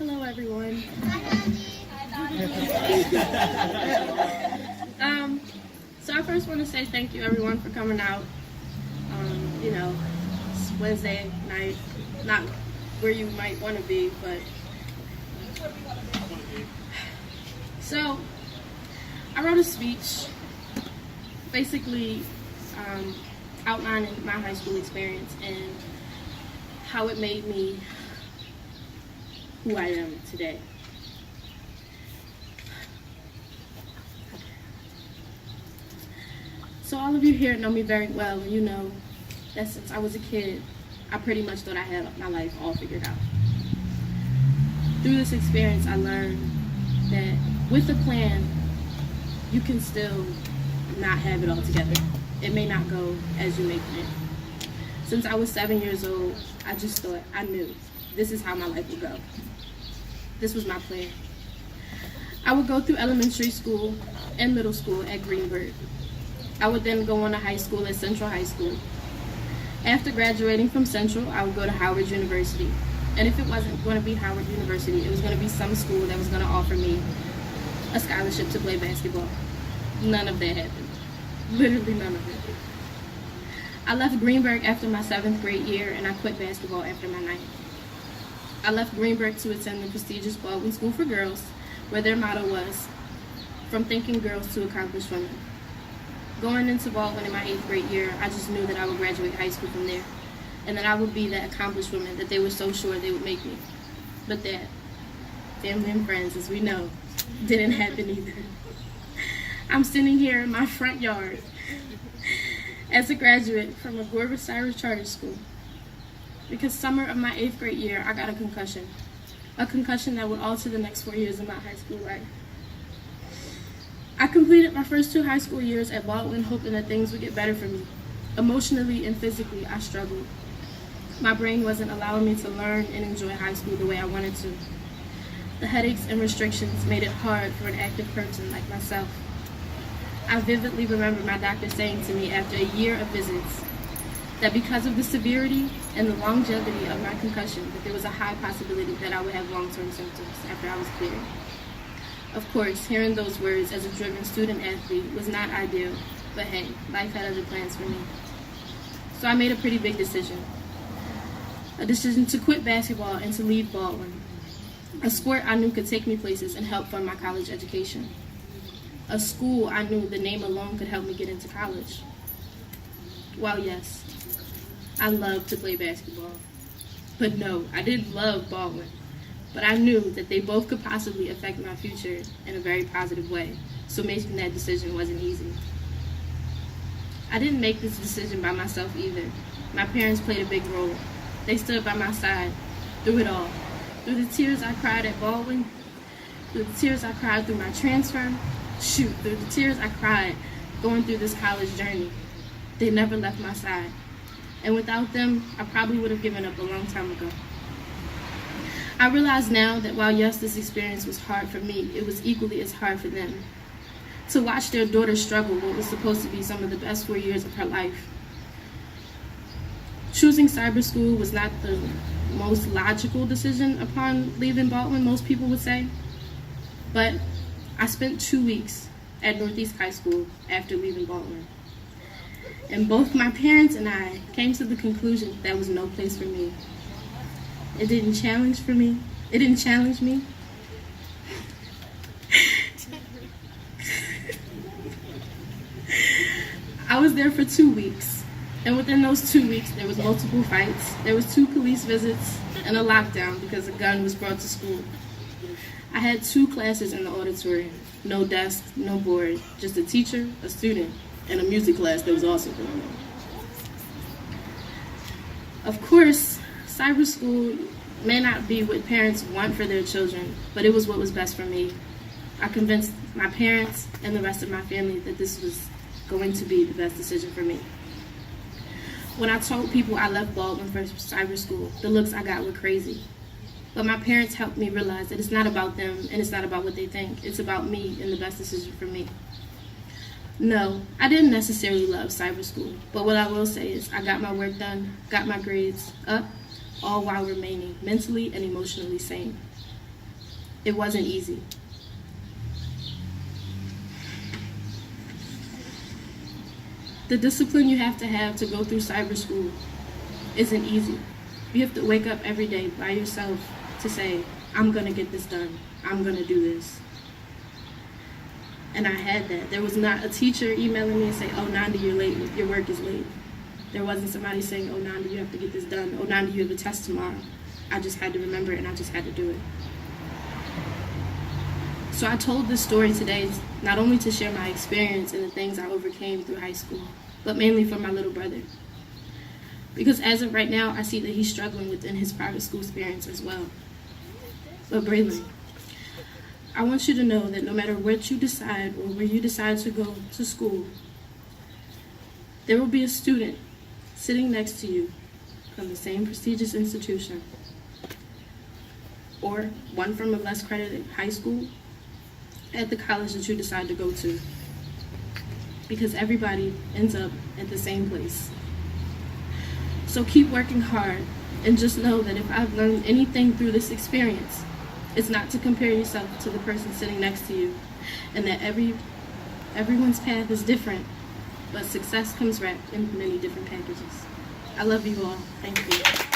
Hello, everyone. So I first want to say thank you, everyone, for coming out. It's Wednesday night, not where you might want to be, but so I wrote a speech, basically outlining my high school experience and how it made me who I am today. So all of you here know me very well, and you know that since I was a kid, I pretty much thought I had my life all figured out. Through this experience, I learned that with a plan, you can still not have it all together. It may not go as you make it. Since I was 7 years old, I just thought I knew this is how my life would go. This was my plan. I would go through elementary school and middle school at Greenberg. I would then go on to high school at Central High School. After graduating from Central, I would go to Howard University. And if it wasn't going to be Howard University, it was going to be some school that was going to offer me a scholarship to play basketball. None of that happened. Literally none of it. I left Greenberg after my 7th grade year, and I quit basketball after my 9th. I left Greenberg to attend the prestigious Baldwin School for Girls, where their motto was, "From thinking girls to accomplished women." Going into Baldwin in my 8th grade year, I just knew that I would graduate high school from there, and that I would be that accomplished woman that they were so sure they would make me. But that, family and friends, as we know, didn't happen either. I'm sitting here in my front yard as a graduate from a Gore Cyrus charter school because summer of my 8th grade year, I got a concussion that would alter the next 4 years of my high school life. I completed my first 2 high school years at Baldwin hoping that things would get better for me. Emotionally and physically, I struggled. My brain wasn't allowing me to learn and enjoy high school the way I wanted to. The headaches and restrictions made it hard for an active person like myself. I vividly remember my doctor saying to me after a year of visits that because of the severity and the longevity of my concussion, that there was a high possibility that I would have long-term symptoms after I was cleared. Of course, hearing those words as a driven student athlete was not ideal, but hey, life had other plans for me. So I made a pretty big decision. A decision to quit basketball and to leave Baldwin, a sport I knew could take me places and help fund my college education. A school I knew the name alone could help me get into college. While yes, I loved to play basketball. But no, I didn't love Baldwin. But I knew that they both could possibly affect my future in a very positive way, so making that decision wasn't easy. I didn't make this decision by myself either. My parents played a big role. They stood by my side through it all. Through the tears I cried at Baldwin, through the tears I cried through my transfer, through the tears I cried going through this college journey. They never left my side. And without them, I probably would have given up a long time ago. I realize now that while yes, this experience was hard for me, it was equally as hard for them. To watch their daughter struggle what was supposed to be some of the best 4 years of her life. Choosing cyber school was not the most logical decision upon leaving Baldwin, most people would say. But I spent 2 weeks at Northeast High School after leaving Baldwin. And both my parents and I came to the conclusion that there was no place for me. It didn't challenge me. I was there for 2 weeks, and within those 2 weeks, there was multiple fights. There was 2 police visits and a lockdown because a gun was brought to school. I had 2 classes in the auditorium, no desk, no board, just a teacher, a student, and a music class that was also going on. Of course, cyber school may not be what parents want for their children, but it was what was best for me. I convinced my parents and the rest of my family that this was going to be the best decision for me. When I told people I left Baldwin for cyber school, the looks I got were crazy. But my parents helped me realize that it's not about them and it's not about what they think. It's about me and the best decision for me. No, I didn't necessarily love cyber school, but what I will say is I got my work done, got my grades up, all while remaining mentally and emotionally sane. It wasn't easy. The discipline you have to go through cyber school isn't easy. You have to wake up every day by yourself to say, I'm gonna get this done. I'm gonna do this. And I had that. There was not a teacher emailing me and saying, oh, Nande, you're late. Your work is late. There wasn't somebody saying, oh, Nande, you have to get this done. Oh, Nande, you have a test tomorrow. I just had to remember it, and I just had to do it. So I told this story today not only to share my experience and the things I overcame through high school, but mainly for my little brother. Because as of right now, I see that he's struggling within his private school experience as well. But Braylon, I want you to know that no matter what you decide or where you decide to go to school, there will be a student sitting next to you from the same prestigious institution, or one from a less credited high school, at the college that you decide to go to. Because everybody ends up at the same place. So keep working hard, and just know that if I've learned anything through this experience, it's not to compare yourself to the person sitting next to you, and that everyone's path is different, but success comes wrapped in many different packages. I love you all. Thank you.